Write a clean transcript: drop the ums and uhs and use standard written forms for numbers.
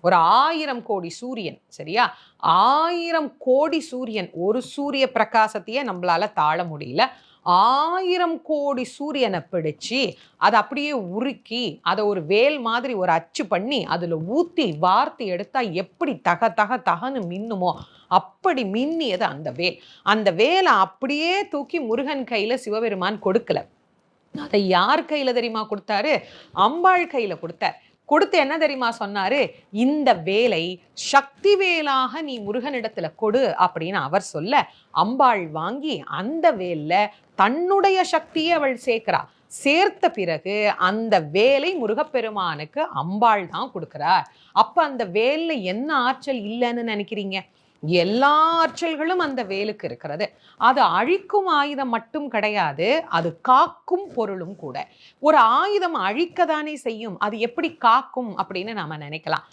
ஒரு 1000 கோடி சூரியன், சரியா? 1000 கோடி சூரியன், ஒரு சூரிய பிரகாசத்தையே நம்மளால தாழ முடியல. 1000 கோடி சூரியனை பிடிச்சு அதை அப்படியே உருக்கி அதை ஒரு வேல் மாதிரி ஒரு அச்சு பண்ணி அதுல ஊத்தி வார்த்து எடுத்தா எப்படி தக தக தகன்னு மின்னுமோ அப்படி மின்னியது அந்த வேல். அந்த வேலை அப்படியே தூக்கி முருகன் கையில சிவபெருமான் கொடுக்கல. அதை யார் கையில தெரியுமா கொடுத்தாரு? அம்பாள் கையில கொடுத்தார். கொடுத்து என்ன தெரியுமா சொன்னாரு? இந்த வேலை சக்தி வேலாக நீ முருகனிடத்துல கொடு அப்படின்னு அவர் சொல்ல, அம்பாள் வாங்கி அந்த வேல்ல தன்னுடைய சக்தியை அவள் சேர்க்கிறா. சேர்த்த பிறகு அந்த வேலை முருகப்பெருமானுக்கு அம்பாள் தான் கொடுக்கிறார். அப்ப அந்த வேல்ல என்ன ஆற்றல் இல்லைன்னு நினைக்கிறீங்க? எல்லா ஆற்றல்களும் அந்த வேலுக்கு இருக்கிறது. அது அழிக்கும் ஆயுதம் மட்டும் கிடையாது, அது காக்கும் பொருளும் கூட. ஒரு ஆயுதம் அழிக்கதானே செய்யும், அது எப்படி காக்கும் அப்படின்னு நாம நினைக்கலாம்.